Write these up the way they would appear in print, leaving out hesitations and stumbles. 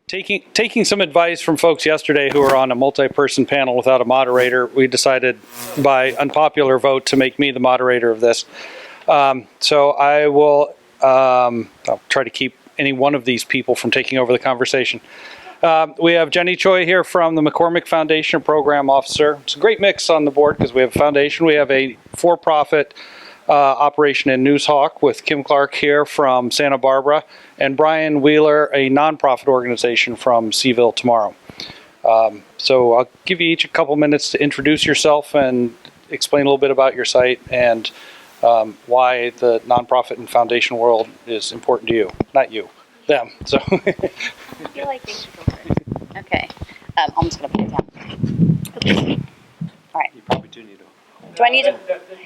Taking some advice from folks yesterday who were on a multi-person panel without a moderator, we decided by unpopular vote to make me the moderator of this. So I will I'll try to keep any one of these people from taking over the conversation. We have Jenny Choi here from the McCormick Foundation, Program Officer. It's a great mix on the board because we have a foundation, we have a for-profit operation in Noozhawk with Kim Clark here from Santa Barbara, and Brian Wheeler, a nonprofit organization from Seville Tomorrow. So I'll give you each a couple minutes to introduce yourself and explain a little bit about your site and why the nonprofit and foundation world is important to you. Not you, them. So I feel like they should go first. Okay. I'm just going to put it down. Okay. All right. you probably do need to. Do I need to?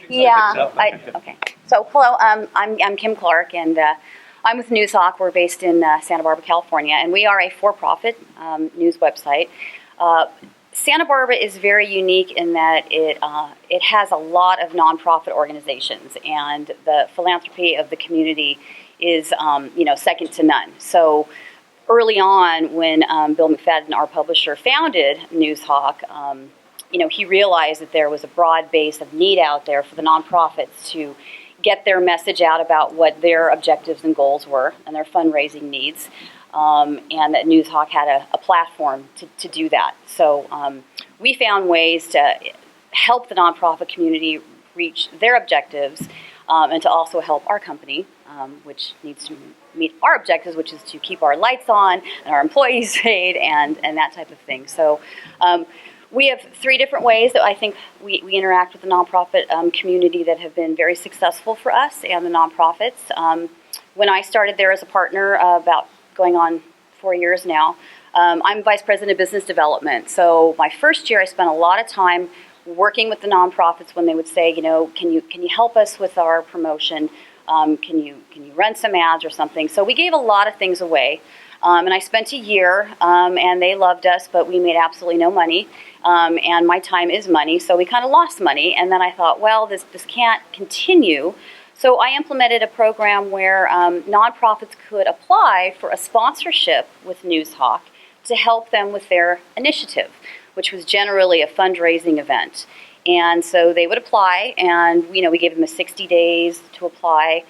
Yeah. Okay. So, hello. I'm Kim Clark, and I'm with Noozhawk. We're based in Santa Barbara, California, and we are a for-profit news website. Santa Barbara is very unique in that it has a lot of nonprofit organizations, and the philanthropy of the community is second to none. So early on, when Bill McFadden, our publisher, founded Noozhawk, he realized that there was a broad base of need out there for the nonprofits to get their message out about what their objectives and goals were and their fundraising needs, and that Noozhawk had a platform to do that. So we found ways to help the nonprofit community reach their objectives and to also help our company, which needs to meet our objectives, which is to keep our lights on and our employees paid and that type of thing. So we have 3 different ways that I think we interact with the nonprofit community that have been very successful for us and the nonprofits. When I started there as a partner about going on 4 years now, I'm Vice President of Business Development. So my first year I spent a lot of time working with the nonprofits when they would say, can you help us with our promotion? Can you run some ads or something? So we gave a lot of things away. And I spent a year, and they loved us, but we made absolutely no money. And my time is money, so we kind of lost money. And then I thought, well, this can't continue. So I implemented a program where nonprofits could apply for a sponsorship with Noozhawk to help them with their initiative, which was generally a fundraising event. And so they would apply, and we gave them a 60 days to apply.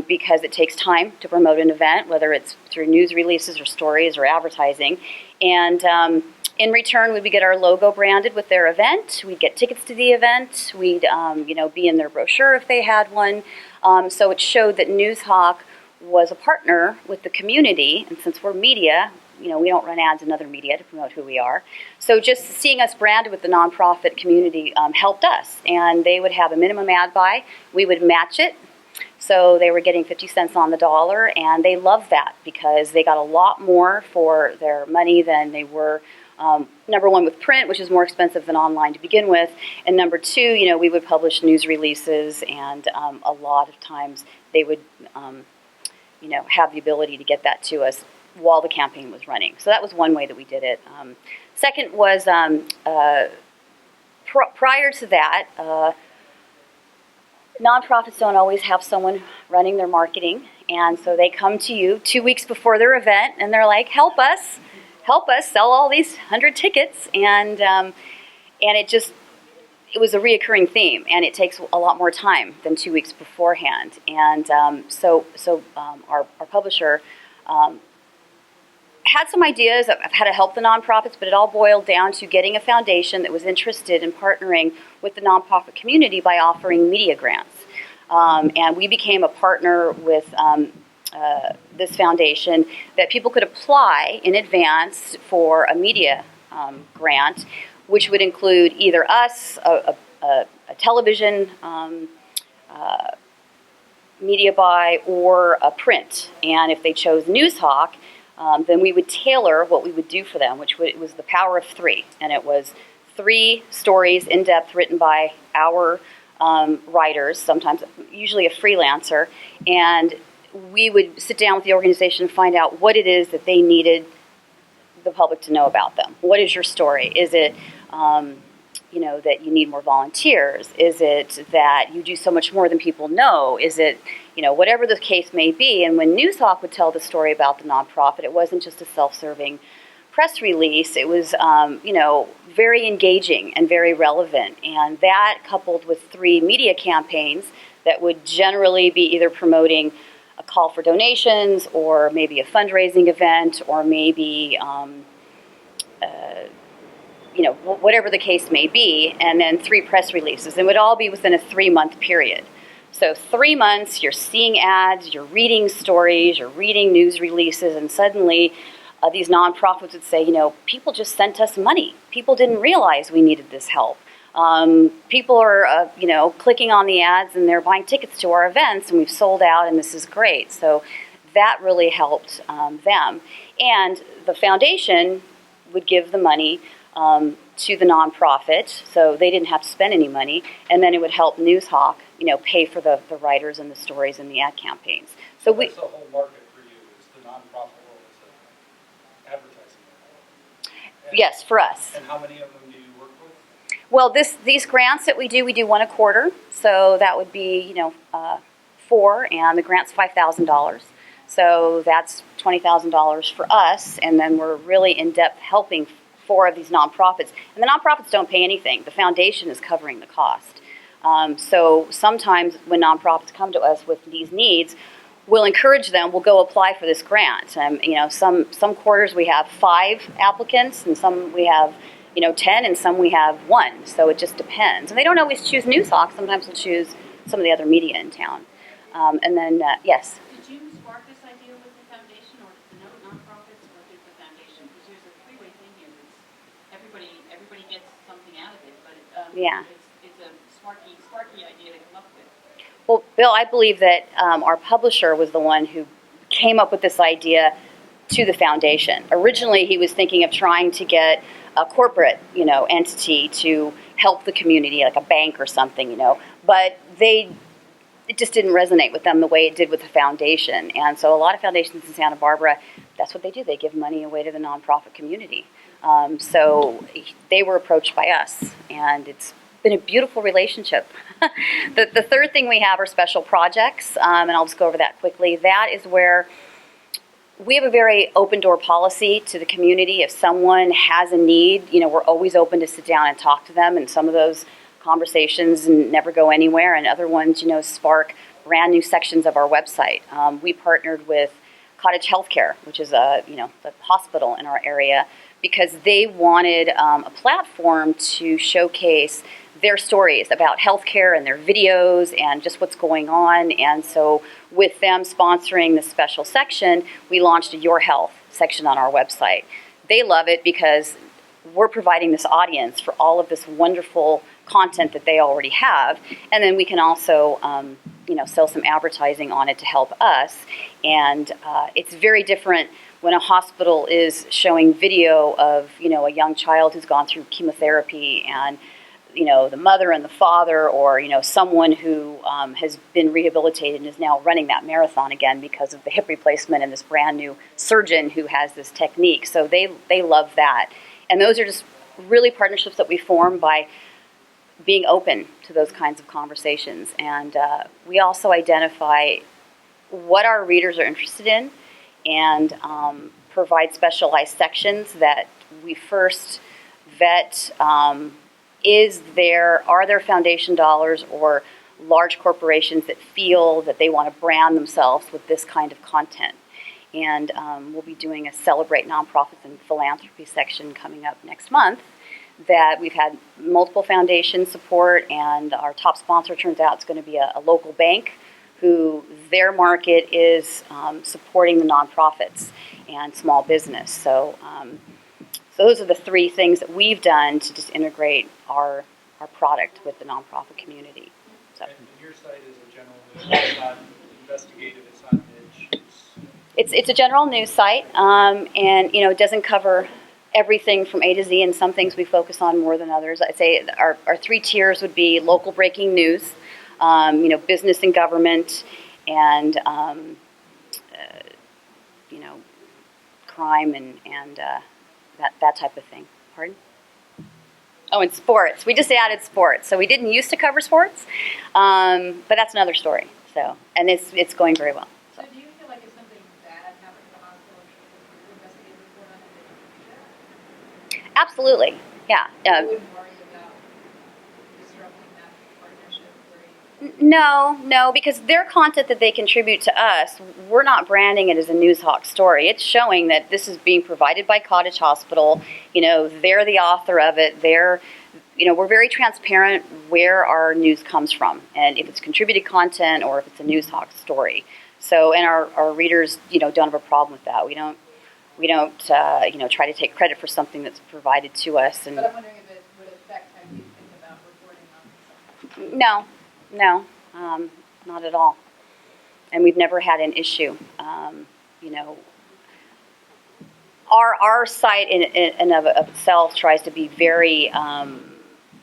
Because it takes time to promote an event, whether it's through news releases or stories or advertising. And in return, we would get our logo branded with their event. We'd get tickets to the event. We'd be in their brochure if they had one. So it showed that Noozhawk was a partner with the community. And since we're media, we don't run ads in other media to promote who we are. So just seeing us branded with the nonprofit community helped us. And they would have a minimum ad buy. We would match it. So they were getting 50 cents on the dollar, and they loved that because they got a lot more for their money than they were, number one, with print, which is more expensive than online to begin with, and number 2, we would publish news releases, and a lot of times they would, have the ability to get that to us while the campaign was running. So that was one way that we did it. Second was prior to that, nonprofits don't always have someone running their marketing, and so they come to you 2 weeks before their event, and they're like, help us sell all these 100 tickets, and it was a reoccurring theme, and it takes a lot more time than 2 weeks beforehand, and so our publisher had some ideas of how to help the nonprofits, but it all boiled down to getting a foundation that was interested in partnering with the nonprofit community by offering media grants. And we became a partner with this foundation that people could apply in advance for a media grant, which would include either us, a television media buy, or a print. And if they chose Noozhawk, then we would tailor what we would do for them, which was the power of 3. And it was 3 stories in depth written by our writers, sometimes usually a freelancer. And we would sit down with the organization and find out what it is that they needed the public to know about them. What is your story? Is it that you need more volunteers? Is it that you do so much more than people know? Is it whatever the case may be. And when Noozhawk would tell the story about the nonprofit, it wasn't just a self-serving press release. It was, very engaging and very relevant. And that, coupled with 3 media campaigns that would generally be either promoting a call for donations or maybe a fundraising event or maybe, whatever the case may be, and then 3 press releases. And it would all be within a 3-month period. So 3 months, you're seeing ads, you're reading stories, you're reading news releases, and suddenly these nonprofits would say, people just sent us money. People didn't realize we needed this help. People are, clicking on the ads and they're buying tickets to our events, and we've sold out, and this is great. So that really helped them. And the foundation would give the money to the nonprofit, so they didn't have to spend any money, and then it would help Noozhawk, pay for the writers and the stories and the ad campaigns. So that's the whole market for you, is the nonprofit world, is advertising. Yes, for us. And how many of them do you work with? Well, these grants that we do 1 a quarter, so that would be 4, and the grant's $5,000. So that's $20,000 for us, and then we're really in depth helping 4 of these nonprofits. And the nonprofits don't pay anything. The foundation is covering the cost. So sometimes when nonprofits come to us with these needs, we'll encourage them, we'll go apply for this grant. Some quarters we have 5 applicants, and some we have 10, and some we have 1. So it just depends. And they don't always choose Noozhawk. Sometimes they'll choose some of the other media in town. And then, yes? Did you spark this idea with the foundation, or did the nonprofits, or did the foundation? Because there's a 3-way thing here. Everybody gets something out of it, but Yeah. It's a sparky idea to come up with. Well, Bill, I believe that our publisher was the one who came up with this idea to the foundation. Originally, he was thinking of trying to get a corporate, entity to help the community, like a bank or something, but it just didn't resonate with them the way it did with the foundation. And so a lot of foundations in Santa Barbara, that's what they do. They give money away to the nonprofit community. So they were approached by us, and it's been a beautiful relationship. The third thing we have are special projects, and I'll just go over that quickly. That is where we have a very open door policy to the community. If someone has a need, we're always open to sit down and talk to them, and some of those conversations never go anywhere, and other ones, spark brand new sections of our website. We partnered with Cottage Healthcare, which is the hospital in our area, because they wanted a platform to showcase their stories about healthcare and their videos and just what's going on. And so with them sponsoring this special section, we launched a Your Health section on our website. They love it because we're providing this audience for all of this wonderful content that they already have, and then we can also sell some advertising on it to help us. And it's very different when a hospital is showing video of a young child who's gone through chemotherapy, and the mother and the father, or someone who has been rehabilitated and is now running that marathon again because of the hip replacement, and this brand new surgeon who has this technique. So they love that. And those are just really partnerships that we form by being open to those kinds of conversations. And we also identify what our readers are interested in, and provide specialized sections that we first vet. Are there foundation dollars or large corporations that feel that they want to brand themselves with this kind of content? And we'll be doing a Celebrate Nonprofits and Philanthropy section coming up next month that we've had multiple foundations support, and our top sponsor turns out it's going to be a local bank who their market is supporting the nonprofits and small business. So those are the 3 things that we've done to just integrate our product with the nonprofit community. So. And your site is a general news, it's not investigative, it's not niche. It's a general news site, and it doesn't cover everything from A to Z, and some things we focus on more than others. I'd say our 3 tiers would be local breaking news, business and government, and crime and that type of thing. Pardon? Oh, and sports. We just added sports. So we didn't used to cover sports, but that's another story. So, and it's going very well. So do you feel like if something bad happened at the hospital, should the investigative report on it? Absolutely, yeah. You wouldn't worry about disrupting that partnership where you... No, because their content that they contribute to us, we're not branding it as a Noozhawk story. It's showing that this is being provided by Cottage Hospital. You know, they're the author of it. We're very transparent where our news comes from, and if it's contributed content or if it's a Noozhawk story. So, and our readers, don't have a problem with that. We don't try to take credit for something that's provided to us. And But I'm wondering if it would affect how you think about reporting on something. No, not at all. And we've never had an issue. Our site in of itself tries to be very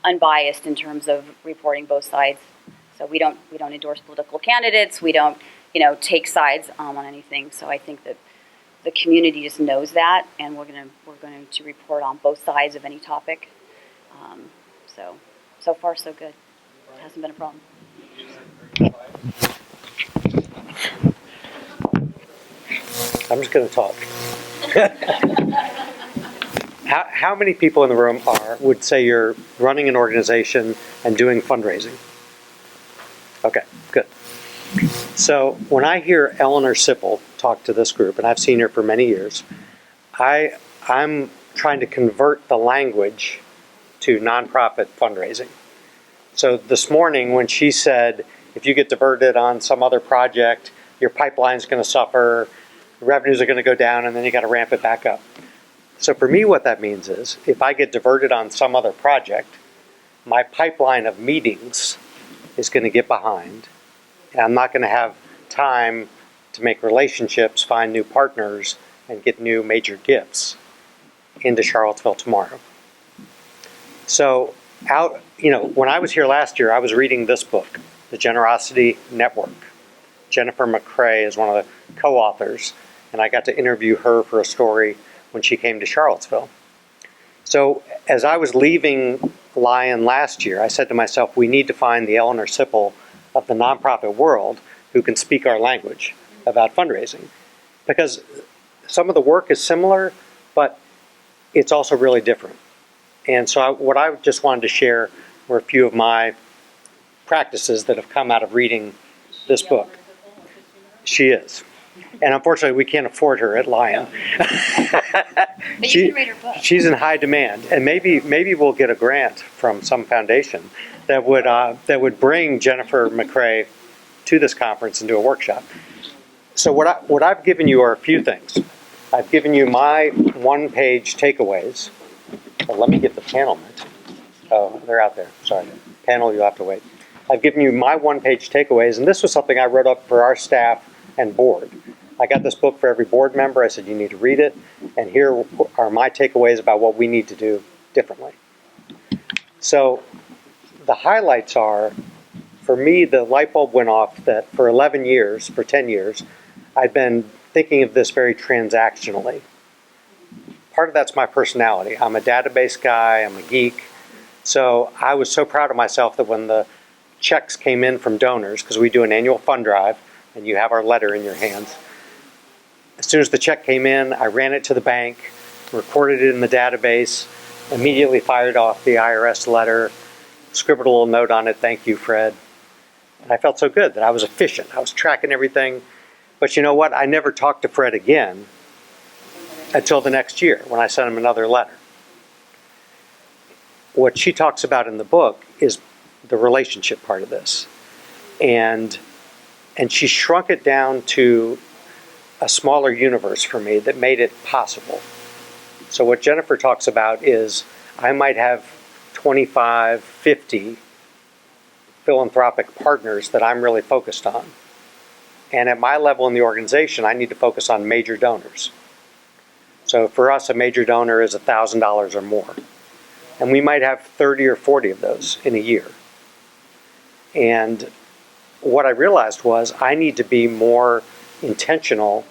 unbiased in terms of reporting both sides. So we don't endorse political candidates. We don't take sides on anything. So I think that the community just knows that, and we're going to report on both sides of any topic. So far so good. It hasn't been a problem. I'm just going to talk. How many people in the room would say you're running an organization and doing fundraising? Okay, good. So when I hear Eleanor Sipple talk to this group, and I've seen her for many years, I'm trying to convert the language to nonprofit fundraising. So this morning when she said, if you get diverted on some other project, your pipeline's going to suffer, revenues are going to go down, and then you got to ramp it back up. So for me, what that means is, if I get diverted on some other project, my pipeline of meetings is going to get behind, and I'm not going to have time to make relationships, find new partners, and get new major gifts into Charlottesville tomorrow. So when I was here last year, I was reading this book, The Generosity Network. Jennifer McCrae is one of the co-authors, and I got to interview her for a story when she came to Charlottesville. So as I was leaving Lion last year, I said to myself, we need to find the Eleanor Sipple of the nonprofit world who can speak our language about fundraising. Because some of the work is similar, but it's also really different. And so what I just wanted to share were a few of my practices that have come out of reading this book. She is. And unfortunately, we can't afford her at Lion. But you can read her book. She's in high demand, and maybe we'll get a grant from some foundation that would bring Jennifer McCrae to this conference and do a workshop. So what I've given you are a few things. I've given you my one-page takeaways. Oh, let me get the panel mint. Oh, they're out there. Sorry, panel, you'll have to wait. I've given you my one-page takeaways, and this was something I wrote up for our staff and board. I got this book for every board member. I said, you need to read it, and here are my takeaways about what we need to do differently. So the highlights are, for me, the light bulb went off that for 10 years, I've been thinking of this very transactionally. Part of that's my personality. I'm a database guy, I'm a geek. So I was so proud of myself that when the checks came in from donors, because we do an annual fund drive, and you have our letter in your hands. As soon as the check came in, I ran it to the bank, recorded it in the database, immediately fired off the IRS letter, scribbled a little note on it, thank you, Fred. And I felt so good that I was efficient. I was tracking everything. But you know what? I never talked to Fred again until the next year when I sent him another letter. What she talks about in the book is the relationship part of this. And she shrunk it down to a smaller universe for me that made it possible. So what Jennifer talks about is I might have 25, 50 philanthropic partners that I'm really focused on. And at my level in the organization, I need to focus on major donors. So for us, a major donor is $1,000 or more. And we might have 30 or 40 of those in a year. And what I realized was I need to be more intentional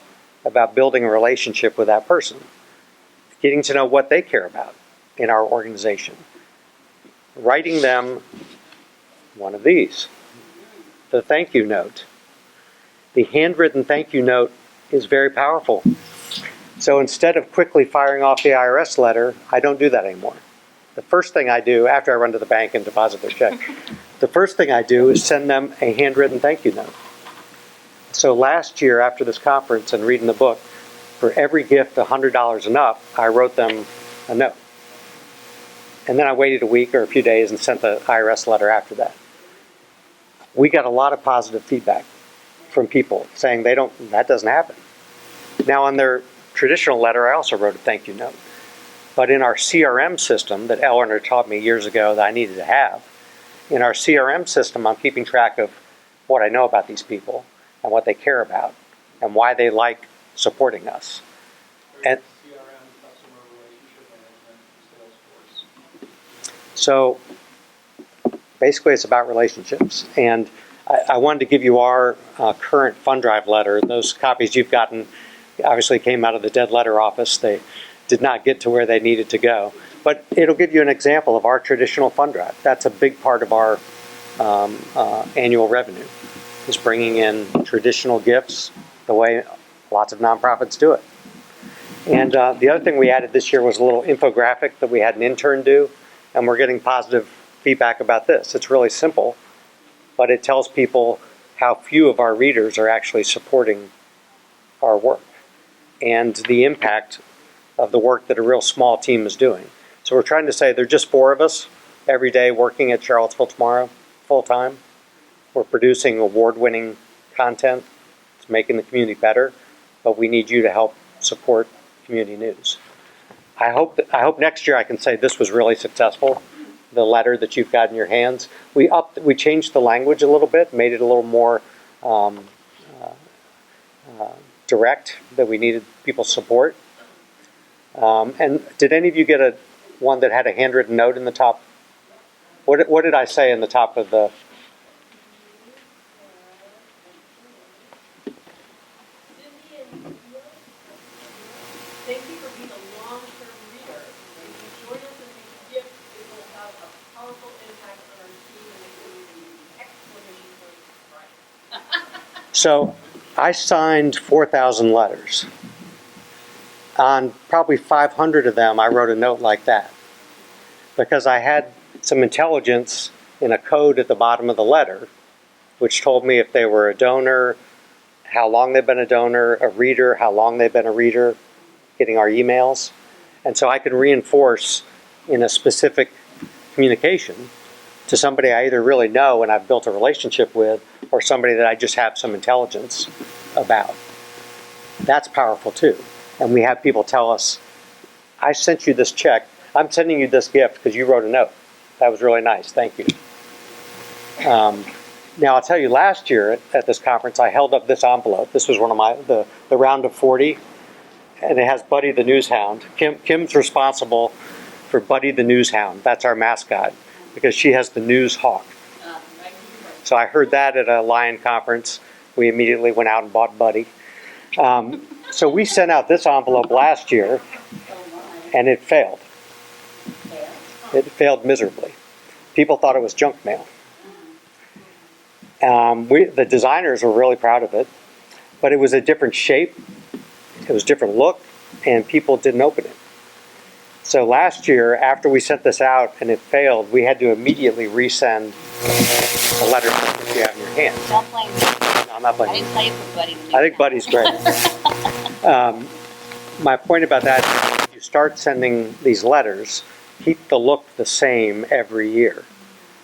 about building a relationship with that person, getting to know what they care about in our organization, writing them one of these, the thank you note The handwritten thank you note is very powerful. So instead of quickly firing off the IRS letter, I don't do that anymore. The first thing I do after I run to the bank and deposit their check, the first thing I do is send them a handwritten thank you note. So last year after this conference and reading the book, for every gift $100 and up, I wrote them a note. And then I waited a week or a few days and sent the IRS letter after that. We got a lot of positive feedback from people saying that doesn't happen. Now on their traditional letter, I also wrote a thank you note. But in our CRM system that Eleanor taught me years ago that I needed to have, in our CRM system, I'm keeping track of what I know about these people and what they care about and why they like supporting us. And CRM, customer relationship management, Salesforce. so basically it's about relationships. And I wanted to give you our current fund drive letter. Those copies you've gotten obviously came out of the dead letter office. They did not get to where they needed to go. But it'll give you an example of our traditional fund drive. That's a big part of our annual revenue, is bringing in traditional gifts the way lots of nonprofits do it. And the other thing we added this year was a little infographic that we had an intern do, and we're getting positive feedback about this. It's really simple, but it tells people how few of our readers are actually supporting our work and the impact of the work that a real small team is doing. So we're trying to say there are just 4 of us every day working at Charlottesville Tomorrow full time. We're producing award-winning content. It's making the community better, but we need you to help support community news. I hope next year I can say this was really successful, the letter that you've got in your hands. We changed the language a little bit, made it a little more direct, that we needed people's support. And did any of you get one that had a handwritten note in the top? What did I say in the top of the? Thank you for being a long-term reader. If you join us in these gifts, it will have a powerful impact on our team and the community! Right. So I signed 4,000 letters. On probably 500 of them, I wrote a note like that, because I had some intelligence in a code at the bottom of the letter, which told me if they were a donor, how long they've been a donor, a reader, how long they've been a reader, getting our emails. And so I could reinforce in a specific communication to somebody I either really know and I've built a relationship with, or somebody that I just have some intelligence about. That's powerful too. And we have people tell us, I sent you this check. I'm sending you this gift because you wrote a note. That was really nice. Thank you. Now, I'll tell you, last year at this conference, I held up this envelope. This was one of the round of 40, and it has Buddy the News Hound. Kim's responsible for Buddy the News Hound. That's our mascot, because she has the Noozhawk. So I heard that at a Lion conference. We immediately went out and bought Buddy. So we sent out this envelope last year, and it failed. It failed miserably. People thought it was junk mail. The designers were really proud of it, but it was a different shape, it was a different look, and people didn't open it. So last year, after we sent this out and it failed, we had to immediately resend the letter that you have in your hand. Don't blame me. No, I'm not I blaming didn't you. tell you for Buddy. I think Buddy's great. My point about that is if you start sending these letters, keep the look the same every year.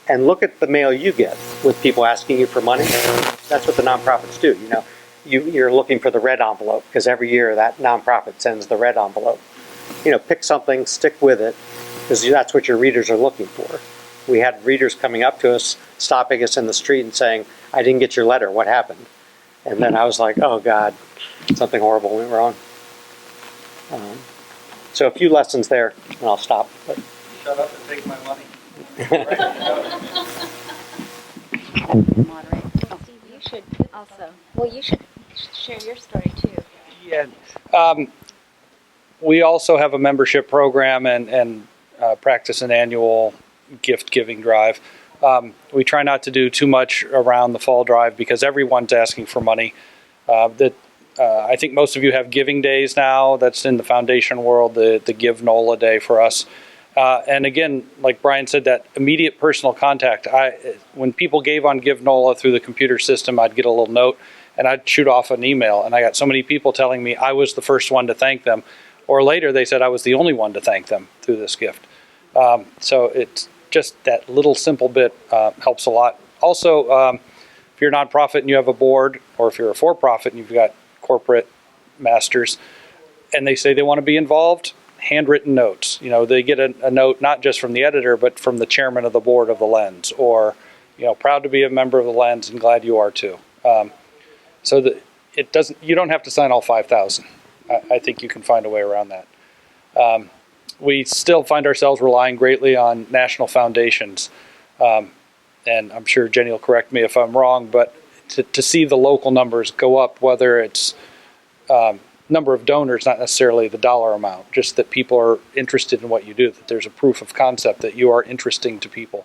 And look at the mail you get with people asking you for money. That's what the nonprofits do. You know, you're looking for the red envelope because every year that nonprofit sends the red envelope. You know, pick something, stick with it, because that's what your readers are looking for. We had readers coming up to us, stopping us in the street and saying, I didn't get your letter, what happened? And then I was like, oh God, something horrible went wrong. So a few lessons there, and I'll stop. But. Shut up and take my money. Moderate. Steve, you should also, you should share your story too. Yeah. We also have a membership program and practice an annual gift giving drive. We try not to do too much around the fall drive because everyone's asking for money. I think most of you have giving days now. That's in the foundation world, the Give NOLA day for us. And again, like Brian said, that immediate personal contact. When people gave on Give NOLA through the computer system, I'd get a little note and I'd shoot off an email. And I got so many people telling me I was the first one to thank them. Or later they said I was the only one to thank them through this gift. So it's just that little simple bit helps a lot. Also, if you're a nonprofit and you have a board, or if you're a for-profit and you've got corporate masters, and they say they want to be involved, handwritten notes. They get a note not just from the editor, but from the chairman of the board of the Lens, or, proud to be a member of the Lens and glad you are too. So that you don't have to sign all 5,000. I think you can find a way around that. We still find ourselves relying greatly on national foundations. And I'm sure Jenny will correct me if I'm wrong, but to see the local numbers go up, whether it's number of donors, not necessarily the dollar amount, just that people are interested in what you do, that there's a proof of concept that you are interesting to people.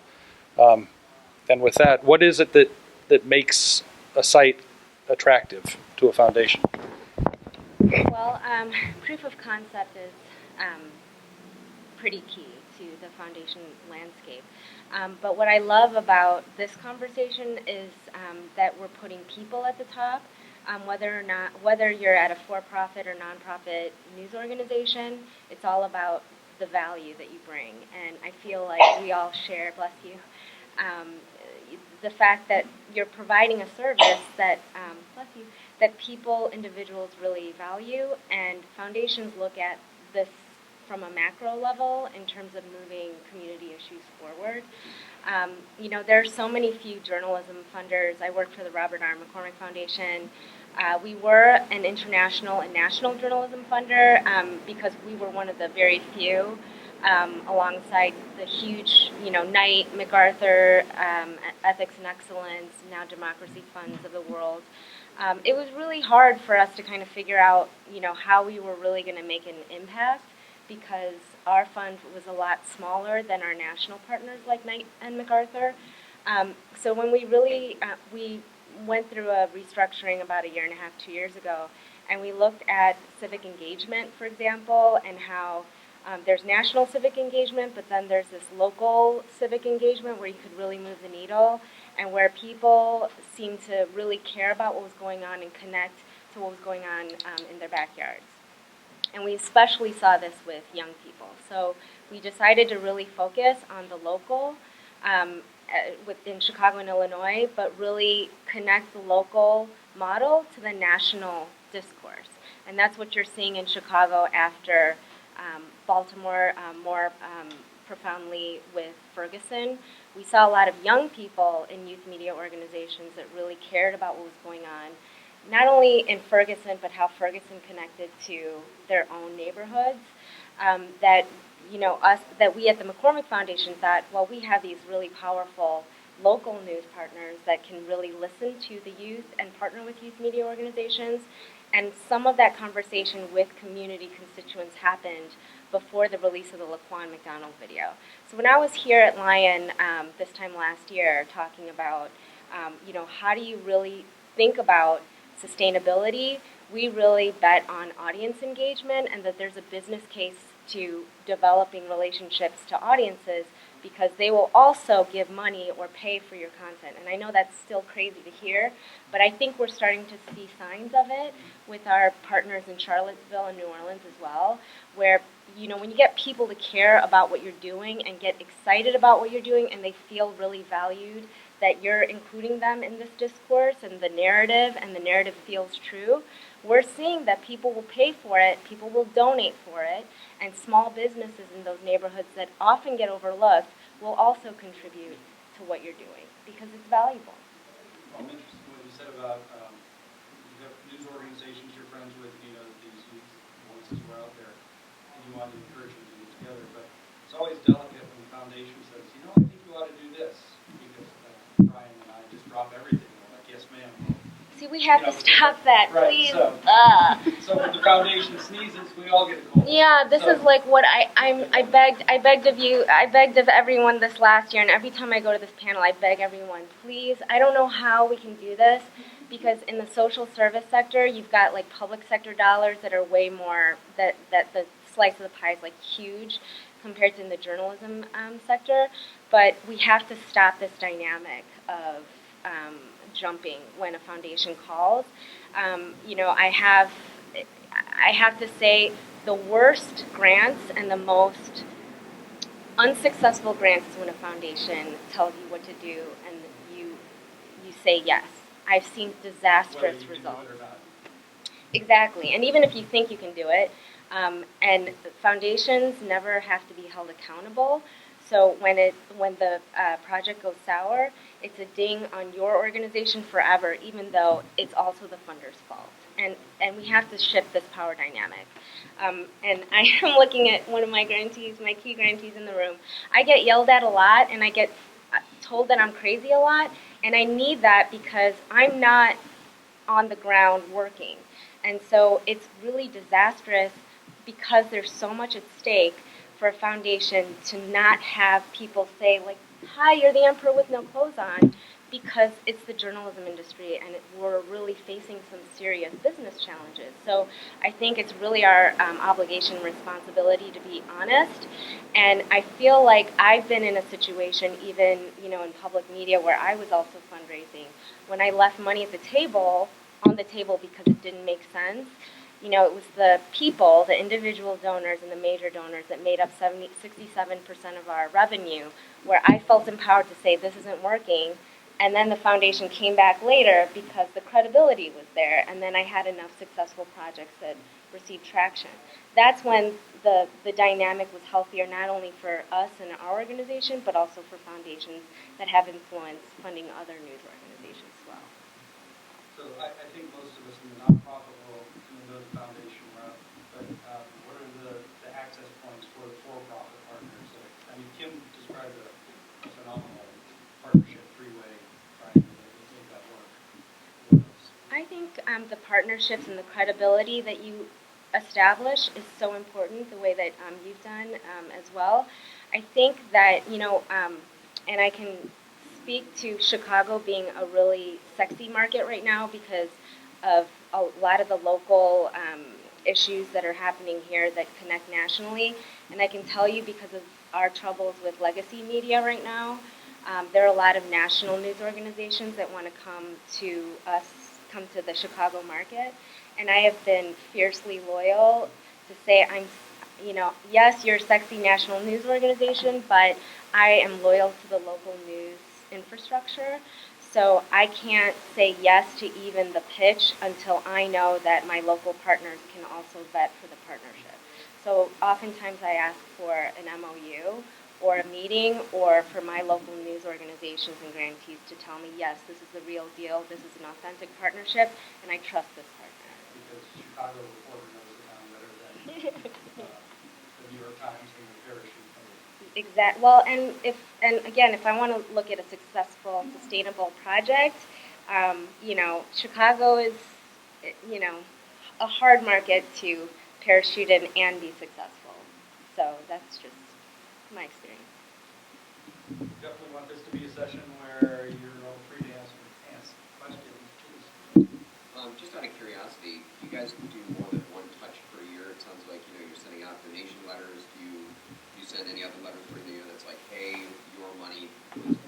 And with that, what is it that makes a site attractive to a foundation? Well, proof of concept is pretty key to the foundation landscape. But what I love about this conversation is that we're putting people at the top. Whether you're at a for-profit or nonprofit news organization, it's all about the value that you bring. And I feel like we all share, bless you, the fact that you're providing a service that, bless you, that individuals really value, and foundations look at this from a macro level in terms of moving community issues forward. There are so many few journalism funders. I work for the Robert R. McCormick Foundation. We were an international and national journalism funder because we were one of the very few, alongside the huge, Knight, MacArthur, Ethics and Excellence, now Democracy Funds of the world. It was really hard for us to kind of figure out, how we were really going to make an impact, because our fund was a lot smaller than our national partners like Knight and MacArthur. So when we really, we went through a restructuring about 1.5 years, 2 years ago, and we looked at civic engagement, for example, and how there's national civic engagement, but then there's this local civic engagement where you could really move the needle, and where people seem to really care about what was going on and connect to what was going on in their backyards. And we especially saw this with young people. So we decided to really focus on the local within Chicago and Illinois, but really connect the local model to the national discourse. And that's what you're seeing in Chicago after Baltimore, more profoundly with Ferguson. We saw a lot of young people in youth media organizations that really cared about what was going on, not only in Ferguson, but how Ferguson connected to their own neighborhoods. That we at the McCormick Foundation thought, well, we have these really powerful local news partners that can really listen to the youth and partner with youth media organizations. And some of that conversation with community constituents happened before the release of the Laquan McDonald video. So when I was here at Lion this time last year talking about, how do you really think about sustainability, we really bet on audience engagement, and that there's a business case to developing relationships to audiences, because they will also give money or pay for your content. And I know that's still crazy to hear, but I think we're starting to see signs of it with our partners in Charlottesville and New Orleans as well, where, when you get people to care about what you're doing and get excited about what you're doing, and they feel really valued, that you're including them in this discourse and the narrative feels true, we're seeing that people will pay for it, people will donate for it, and small businesses in those neighborhoods that often get overlooked will also contribute to what you're doing, because it's valuable. I'm interested in what you said about you have news organizations you're friends with, that these youth voices were out there, and you want to encourage them to get together. But it's always delicate when the foundation says, I think you ought to do this, because Brian and I just drop everything. We're like, yes, ma'am. See, we have to stop that, right, please. So when the foundation sneezes, we all get cold. Yeah, this is like what I begged of everyone this last year, and every time I go to this panel, I beg everyone, please, I don't know how we can do this, because in the social service sector, you've got like public sector dollars that are way more, that the slice of the pie is like huge compared to in the journalism sector. But we have to stop this dynamic of jumping when a foundation calls. You know, I have to say the worst grants and the most unsuccessful grants is when a foundation tells you what to do and you say yes. I've seen disastrous results. Exactly, and even if you think you can do it, and foundations never have to be held accountable. So when the project goes sour, it's a ding on your organization forever, even though it's also the funder's fault. And we have to shift this power dynamic. And I am looking at one of my grantees, my key grantees in the room. I get yelled at a lot, and I get told that I'm crazy a lot, and I need that because I'm not on the ground working. And so it's really disastrous because there's so much at stake for a foundation to not have people say, like, hi, you're the emperor with no clothes on, because it's the journalism industry and we're really facing some serious business challenges. So I think it's really our obligation and responsibility to be honest. And I feel like I've been in a situation, even in public media, where I was also fundraising. When I left money at the table, on the table because it didn't make sense, it was the people, the individual donors and the major donors that made up 67% of our revenue, where I felt empowered to say this isn't working. And then the foundation came back later because the credibility was there, and then I had enough successful projects that received traction. That's when the dynamic was healthier, not only for us and our organization, but also for foundations that have influence funding other news organizations as well. So I think most of us in the nonprofit world know the foundation route, but what are the access points for the for-profit partners? Kim described a phenomenal partnership, three-way triangle that make that work. What else? I think the partnerships and the credibility that you establish is so important, the way that you've done as well. I think that, and I can speak to Chicago being a really sexy market right now because of a lot of the local issues that are happening here that connect nationally. And I can tell you, because of our troubles with legacy media right now, there are a lot of national news organizations that want to come to the Chicago market. And I have been fiercely loyal to say, yes, you're a sexy national news organization, but I am loyal to the local news infrastructure. So I can't say yes to even the pitch until I know that my local partners can also vet for the partnership. So oftentimes I ask for an MOU or a meeting, or for my local news organizations and grantees to tell me, yes, this is the real deal, this is an authentic partnership, and I trust this partner. Because Chicago reporter knows the town better than the New York Times and the parachute company. Exactly. Well, and again, if I want to look at a successful, sustainable project, Chicago is, a hard market to parachute in and be successful. So that's just my experience. Definitely want this to be a session where you're all free to ask questions, please. Just out of curiosity, you guys do more than one touch per year. It sounds like you're sending out donation letters. Do you send any other letters per year that's like, hey, your money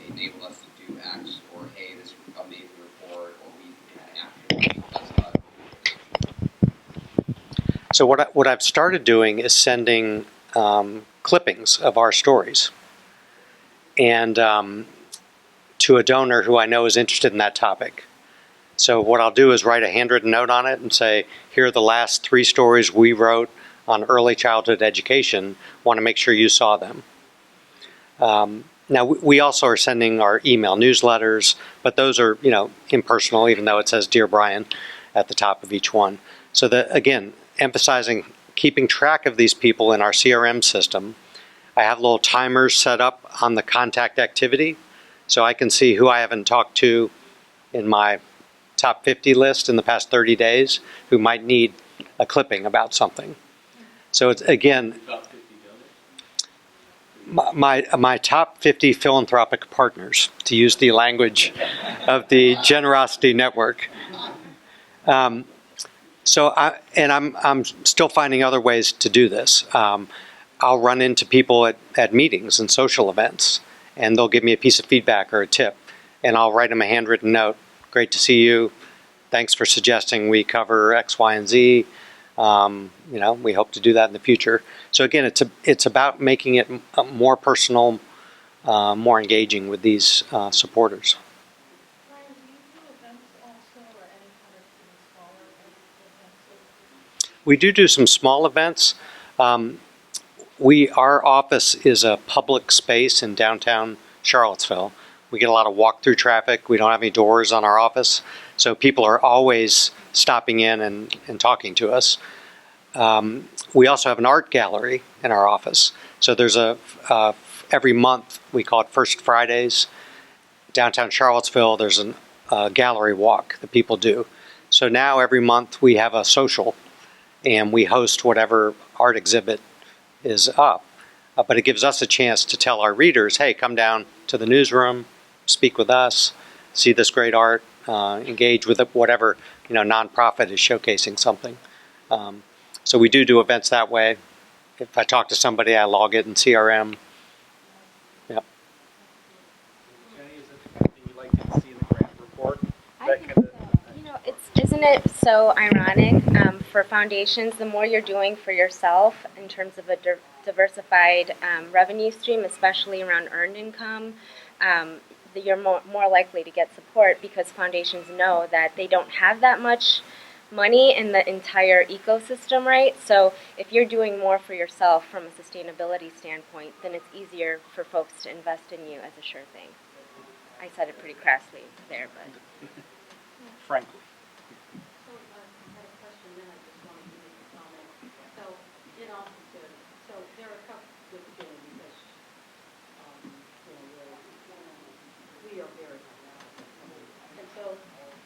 enabled us to do X, or hey, this amazing report, or we had action because of. So what I've started doing is sending clippings of our stories, and to a donor who I know is interested in that topic. So what I'll do is write a handwritten note on it and say, here are the last 3 stories we wrote on early childhood education. Want to make sure you saw them. Now we also are sending our email newsletters, but those are impersonal, even though it says Dear Brian at the top of each one. So that, again, emphasizing keeping track of these people in our CRM system. I have little timers set up on the contact activity, so I can see who I haven't talked to in my top 50 list in the past 30 days who might need a clipping about something. So it's, again, my top 50 philanthropic partners, to use the language of the Generosity Network. I'm still finding other ways to do this. I'll run into people at meetings and social events, and they'll give me a piece of feedback or a tip, and I'll write them a handwritten note. Great to see you. Thanks for suggesting we cover X, Y, and Z. We hope to do that in the future. So again, it's about making it more personal, more engaging with these supporters. Ryan, do you do events also, or any kind of smaller events? We do some small events. Our office is a public space in downtown Charlottesville. We get a lot of walk-through traffic. We don't have any doors on our office, so people are always stopping in and talking to us. We also have an art gallery in our office. So there's every month, we call it First Fridays. Downtown Charlottesville, there's a gallery walk that people do. So now every month we have a social, and we host whatever art exhibit is up. But it gives us a chance to tell our readers, hey, come down to the newsroom, speak with us, see this great art, engage with whatever nonprofit is showcasing something. So we do events that way. If I talk to somebody, I log it in CRM. Yep. Jenny, is that the kind of thing you'd like to see in the grant report? I think so. Isn't it so ironic for foundations, the more you're doing for yourself in terms of a diversified revenue stream, especially around earned income, you're more likely to get support because foundations know that they don't have that much money in the entire ecosystem, right? So if you're doing more for yourself from a sustainability standpoint, then it's easier for folks to invest in you as a sure thing. I said it pretty crassly there, but... Frankly. So, I had a question, then I just wanted to make a comment. So, in all sincerity, so there are a couple with the because, we are very happy. And so,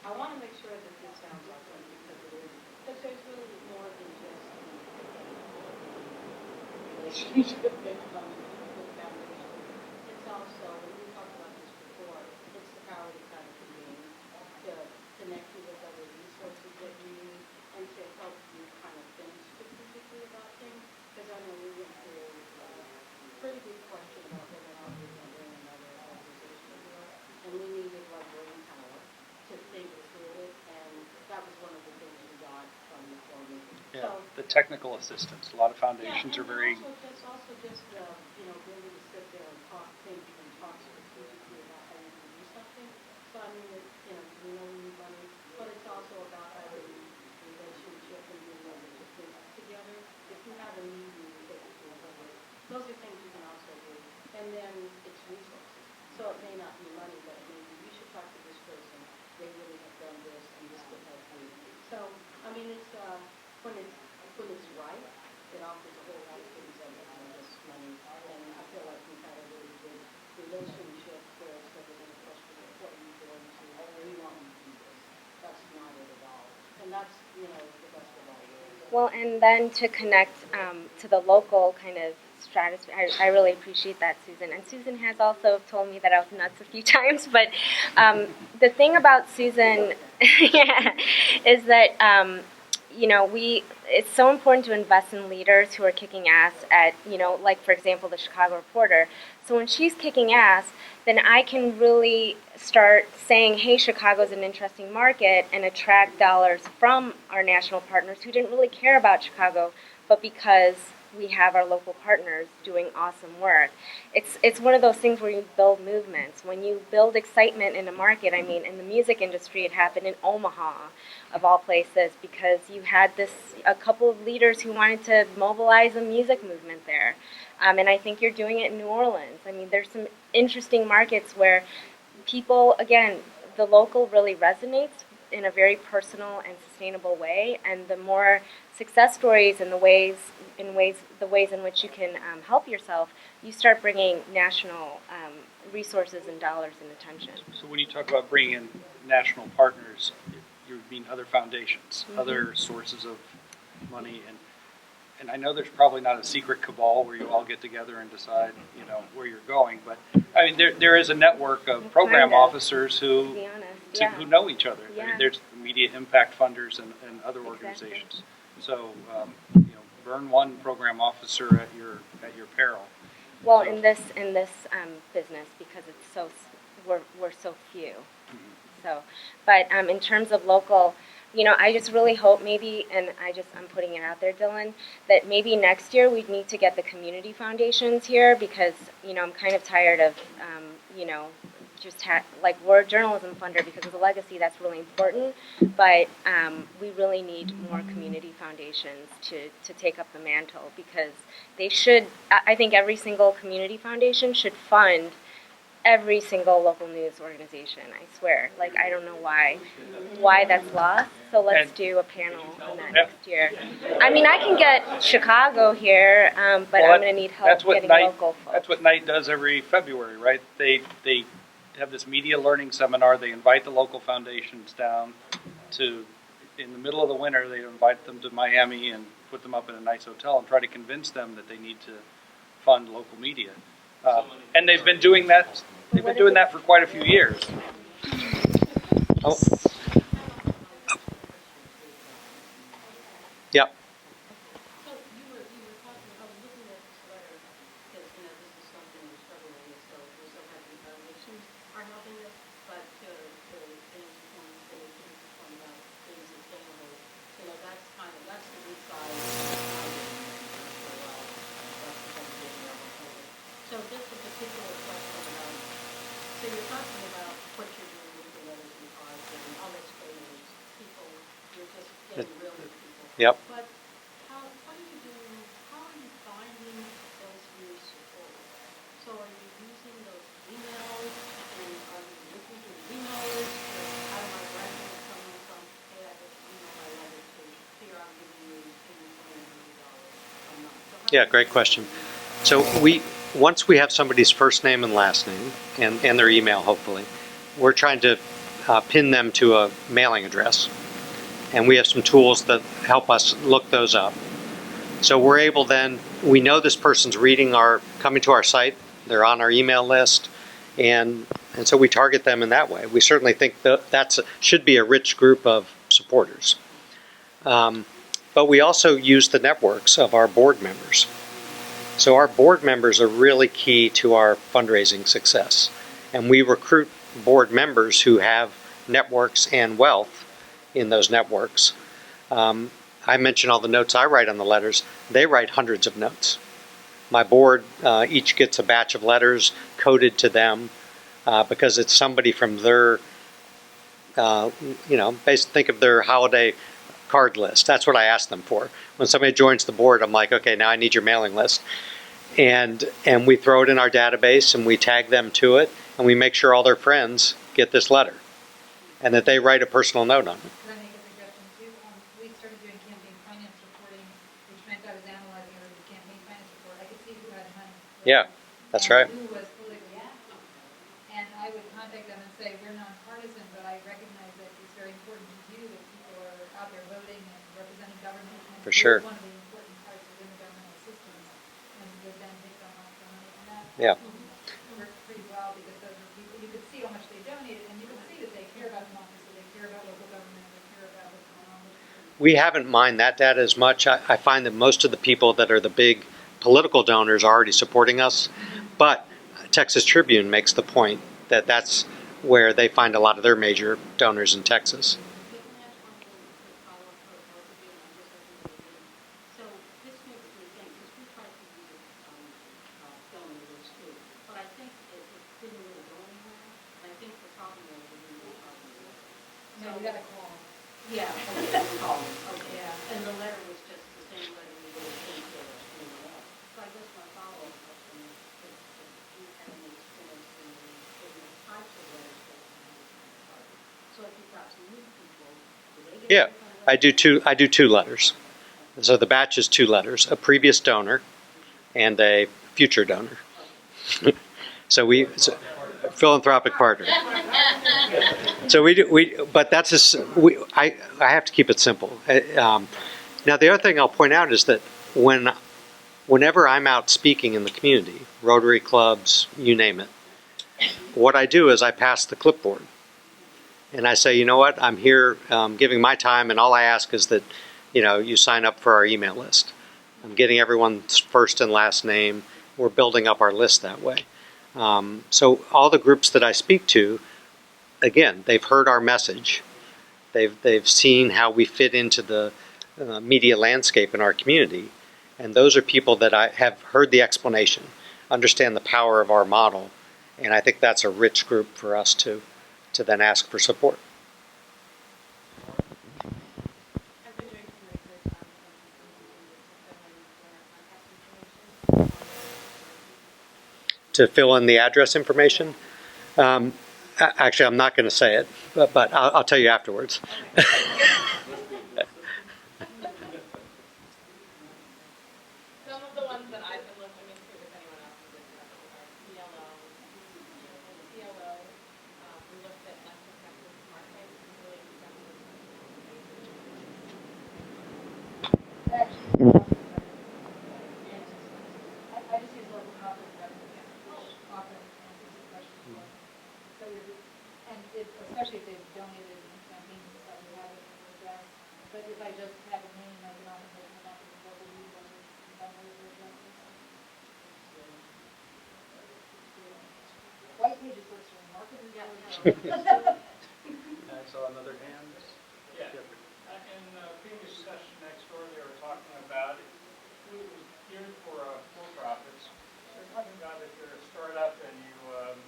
I want to make sure that this sounds awesome because it is, because there's really more than just relationship with the foundation. It's also, and we talked about this before, it's the power to kind of convene, to connect you with other resources that you need, and to help you kind of think strategically about things. Because I know we went through a pretty big question about whether or not we were going to bring another organization here, and we needed like brain power to think through it, and that was one of the things we got from the forum. Yeah, So, the technical assistance. A lot of foundations are very... Also just the, ability to sit there and think and talk strategically about how you can do something. So I mean, we know we need money, but it's also about having relationship and being able to think together. If you have a need, you can take it to another. Those are things you can also do. And then it's resources. So it may not be money, but maybe you should talk to this person. They really have done this, and this could help you. So I mean, it's when it's right, it offers a whole lot of things other than just money. And I feel like we've had a really good relationship where it's never been a question of what are you going to, or you want me to do this. That's not it at all. And that's, the best of all worlds. Well, and then to connect to the local kind of stratosphere, I really appreciate that, Susan. And Susan has also told me that I was nuts a few times, but the thing about Susan is that, it's so important to invest in leaders who are kicking ass at, like, for example, the Chicago Reporter. So when she's kicking ass, then I can really start saying, hey, Chicago's an interesting market and attract dollars from our national partners who didn't really care about Chicago, but because we have our local partners doing awesome work. It's one of those things where you build movements. When you build excitement in a market, I mean, in the music industry, it happened in Omaha, of all places, because you had a couple of leaders who wanted to mobilize a music movement there. And I think you're doing it in New Orleans. I mean, there's some interesting markets where people, again, the local really resonates in a very personal and sustainable way, and the more success stories and the ways in which you can help yourself, you start bringing national resources and dollars and attention. So when you talk about bringing in national partners, you mean other foundations, other sources of money, and and I know there's probably not a secret cabal where you all get together and decide, where you're going, but I mean, there is a network of program Kind of, officers to be honest. Yeah. who know each other. I Yeah. mean, there's media impact funders and other organizations. So, burn one program officer at your peril. Well, So- in this business, because it's we're so few. So, but in terms of local, I just really hope maybe, and I'm putting it out there, Dylan, that maybe next year we'd need to get the community foundations here because I'm kind of tired of we're a journalism funder because of the legacy, that's really important, but we really need more community foundations to take up the mantle because they should, I think every single community foundation should fund every single local news organization, I swear. I don't know why that's lost, so let's do a panel on that next year. I mean, I can get Chicago here, but I'm going to need help getting local folks. That's what Knight does every February, right? They have this media learning seminar. They invite the local foundations down to, in the middle of the winter, they invite them to Miami and put them up in a nice hotel and try to convince them that they need to fund local media. And they've been doing that. They've been doing that for quite a few years. Oh. Yep. So you were talking about looking at this letter, because, this is something we're struggling with, so we're so happy foundations are helping us, but to Dan's point, to Kim's point about being sustainable, that's the weak side of so just a particular question about, so you're talking about what you're doing with the letters and cards and all that's great, and people, you're just getting real with people. Yep. But what are you doing, how are you finding those new supporters? So are you using those emails, and are you looking through the email list, or how do I write to someone from, hey, I just emailed my letter to, here I'm giving you $2,100 a month? Yeah, great question. So once we have somebody's first name and last name and their email, hopefully, we're trying to pin them to a mailing address. And we have some tools that help us look those up. So we're able then, we know this person's coming to our site, they're on our email list, and so we target them in that way. We certainly think that should be a rich group of supporters. But we also use the networks of our board members. So our board members are really key to our fundraising success. And we recruit board members who have networks and wealth in those networks. I mentioned all the notes I write on the letters. They write hundreds of notes. My board each gets a batch of letters coded to them because it's somebody from their, basically think of their holiday card list. That's what I ask them for. When somebody joins the board, I'm like, okay, now I need your mailing list. And we throw it in our database and we tag them to it and we make sure all their friends get this letter and that they write a personal note on it. Can I make a suggestion too? We started doing campaign finance reporting, which meant I was analyzing everybody's campaign finance report. I could see who had money. Yeah, that's right. Who was politically active. And I would contact them and say, we're nonpartisan, but I recognize that it's very important to you that people are out there voting and representing government. And For sure. One of the important parts within the governmental systems, and would then take them off the money. And that Yeah. worked pretty well because those were people, you could see how much they donated, and you could see that they care about democracy, they care about local government, they care about what's going on with the We haven't mined that data as much. I find that most of the people that are the big political donors are already supporting us. But Texas Tribune makes the point that that's where they find a lot of their major donors in Texas. So this may be the thing, because we tried to do donors too, but I think it didn't really go anywhere. I think the problem was we didn't really talk to them. No, we got a call. Yeah, okay, we called them, okay, yeah. And the letter was just the same letter we would have sent to us. So I guess my follow-up question is, if you have any experience in the types of letters that you have. So if you've got some new people, do they get? Yeah, any kind of I do two letters. So the batch is 2 letters, a previous donor and a future donor. So it's a philanthropic partner. So but that's I have to keep it simple. Now the other thing I'll point out is that whenever I'm out speaking in the community, Rotary clubs, you name it, what I do is I pass the clipboard. And I say, you know what, I'm here giving my time, and all I ask is that, you sign up for our email list. I'm getting everyone's first and last name. We're building up our list that way. So all the groups that I speak to, again, they've heard our message. They've seen how we fit into the media landscape in our community. And those are people that I have heard the explanation, understand the power of our model. And I think that's a rich group for us to then ask for support. I've been doing some research on To fill in the address information. Actually, I'm not going to say it, but I'll tell you afterwards. some of the ones that I've been looking into, if anyone else is interested, are CLO. We looked at unprotected smart things and really I just use local conflict revenue, which often answers the question for. So especially if they've donated in campaigns and stuff, we have it in the address. But if I just have a name, I can often put it back in the local newsletter and fundraiser addresses. White pages works for marketing. I saw another hand. Yeah. In the previous session next door, they were talking about it was geared for for-profits. They're talking about if you're a startup and you're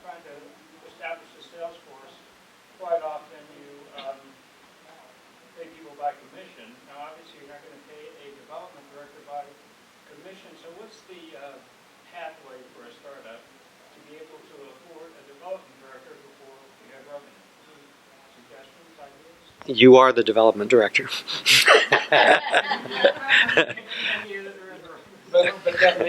trying to establish a sales force, quite often you pay people by commission. Now, obviously, you're not going to pay a development director by commission. So, what's the pathway for a startup to be able to afford a development director before we have revenue? Suggestions, ideas? You are the development director. But that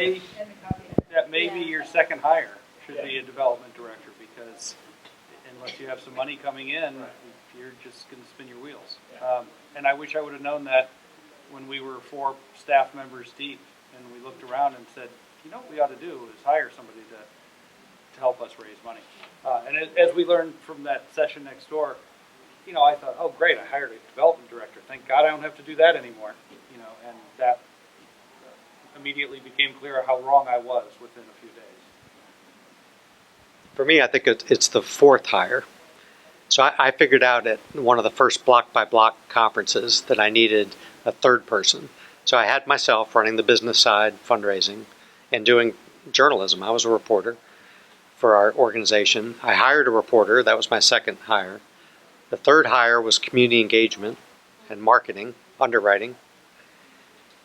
may be your second hire, should be a development director, because unless you have some money coming in, you're just going to spin your wheels. And I wish I would have known that when we were 4 staff members deep, and we looked around and said, what we ought to do is hire somebody to help us raise money. And as we learned from that session next door, I thought, oh great, I hired a development director. Thank God I don't have to do that anymore. And that immediately became clear how wrong I was within a few days. For me, I think it's the 4th hire. So I figured out at one of the first block-by-block conferences that I needed a 3rd person. So I had myself running the business side, fundraising, and doing journalism. I was a reporter for our organization. I hired a reporter. That was my 2nd hire. The 3rd hire was community engagement and marketing, underwriting.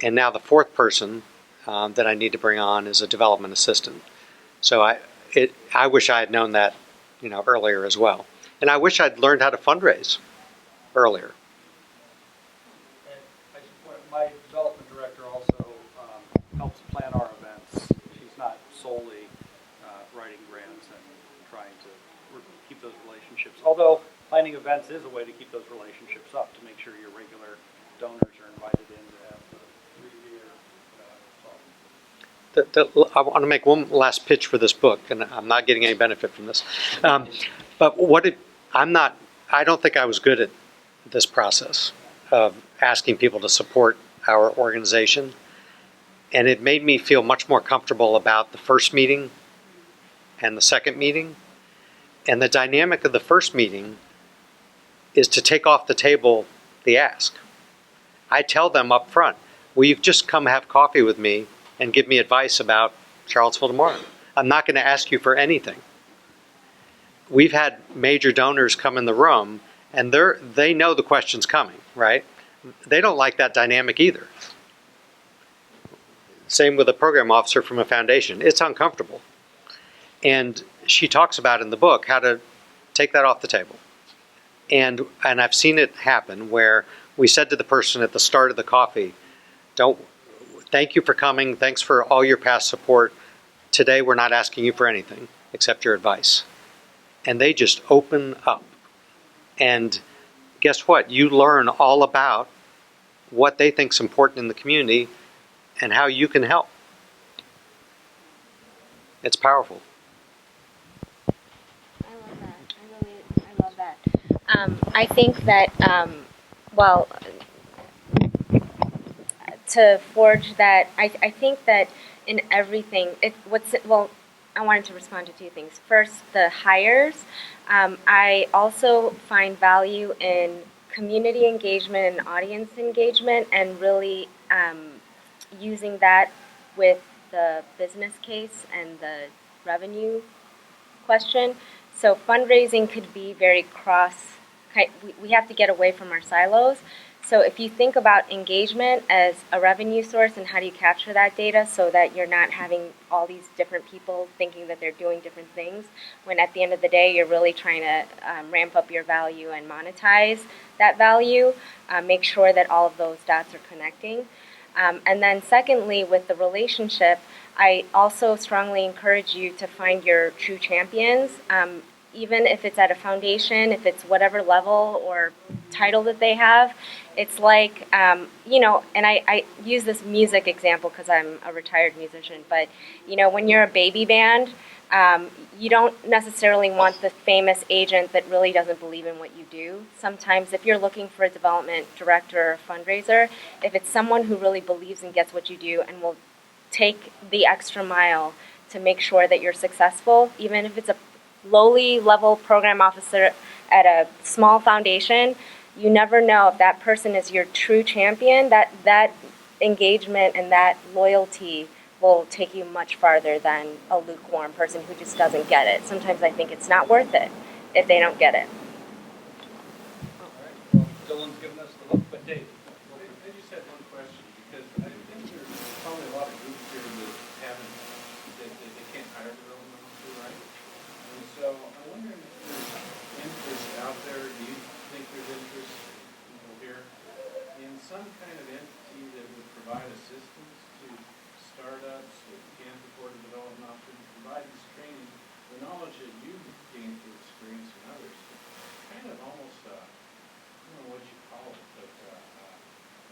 And now the 4th person that I need to bring on is a development assistant. So I wish I had known that, earlier as well. And I wish I'd learned how to fundraise earlier. And I should point, my development director also helps plan our events. She's not solely writing grants and trying to keep those relationships. Although planning events is a way to keep those relationships up, to make sure your regular donors are invited in to have the 3-year. I want to make one last pitch for this book, and I'm not getting any benefit from this. But I don't think I was good at this process of asking people to support our organization. And it made me feel much more comfortable about the first meeting and the second meeting. And the dynamic of the first meeting is to take off the table the ask. I tell them up front, will you just come have coffee with me and give me advice about Charlottesville tomorrow? I'm not going to ask you for anything. We've had major donors come in the room, and they know the question's coming, right? They don't like that dynamic either. Same with a program officer from a foundation. It's uncomfortable. And she talks about in the book how to take that off the table. And I've seen it happen where we said to the person at the start of the coffee, thank you for coming. Thanks for all your past support. Today we're not asking you for anything except your advice. And they just open up. And guess what? You learn all about what they think is important in the community, and how you can help. It's powerful. I love that. I love that. I think that, well, to forge that, I think that in everything, I wanted to respond to two things. First, the hires. I also find value in community engagement and audience engagement, and really using that with the business case and the revenue question. So fundraising could be very we have to get away from our silos. So if you think about engagement as a revenue source, and how do you capture that data so that you're not having all these different people thinking that they're doing different things, when at the end of the day you're really trying to ramp up your value and monetize that value, make sure that all of those dots are connecting. And then secondly, with the relationship, I also strongly encourage you to find your true champions, even if it's at a foundation, if it's whatever level or title that they have. It's like, and I use this music example because I'm a retired musician, but, when you're a baby band, you don't necessarily want the famous agent that really doesn't believe in what you do. Sometimes if you're looking for a development director or fundraiser, if it's someone who really believes and gets what you do and will take the extra mile to make sure that you're successful, even if it's a lowly level program officer at a small foundation, you never know if that person is your true champion. That engagement and that loyalty will take you much farther than a lukewarm person who just doesn't get it. Sometimes I think it's not worth it if they don't get it. All right, well, Dylan's given us the look, but Dave. I just had one question, because I think there's probably a lot of groups here that they can't hire development officers, right? And so I'm wondering if there's interest out there, do you think there's interest, here, in some kind of entity that would provide assistance to startups that can't afford a development officer, to provide this training, the knowledge that you've gained through experience and others, kind of almost, I don't know what you call it, but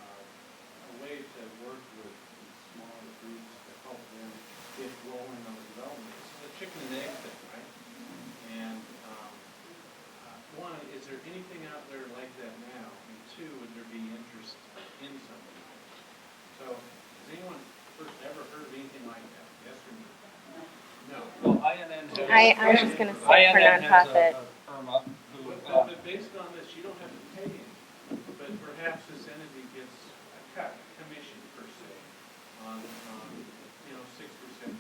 a way to work with smaller groups to help them get rolling on the development. This is a chicken and egg thing, right? And one, is there anything out there like that now? And two, would there be interest in something like that? So, has anyone first ever heard of anything like that? Yes or no? No. Well, INN has. I was just going to say for nonprofit. But based on this, you don't have to pay him, but perhaps this entity gets a cut, a commission per se, on 6%, 10%,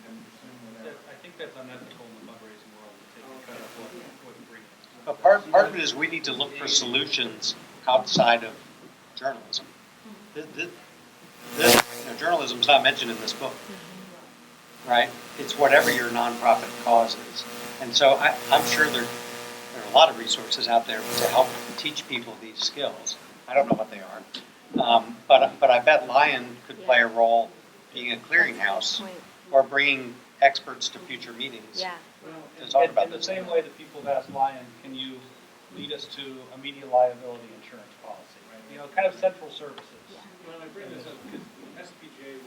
whatever. I think that's unethical in the fundraising world to take a cut of what you bring in. But part of it is we need to look for solutions outside of journalism. Journalism is not mentioned in this book, right? It's whatever your nonprofit cause is. And so I'm sure there are a lot of resources out there to help teach people these skills. I don't know what they are. But I bet Lion could play a role being a clearinghouse or bringing experts to future meetings. Yeah. To talk about in the this. same way that people have asked Lion, can you lead us to a media liability insurance policy, right? Kind of central services. Well, I bring this up because SPJ,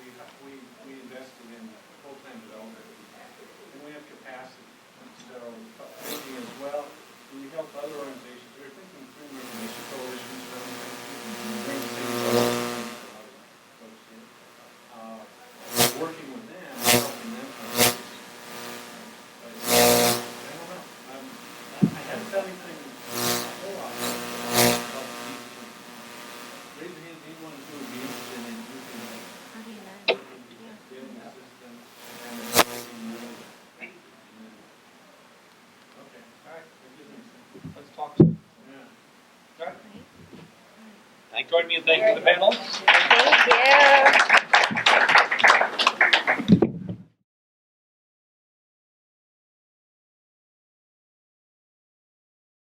we invested in full-time development, and we have capacity. So, maybe as well, we help other organizations. We're thinking through maybe coalitions for other countries, working with them, helping them fundraise. But I don't know. I haven't done anything a whole lot. Raise your hand, anyone who would be interested in using the building system and okay, all right, that gives me some. Let's talk to them. Yeah. All right. Join me in thanking the panel. Thank you.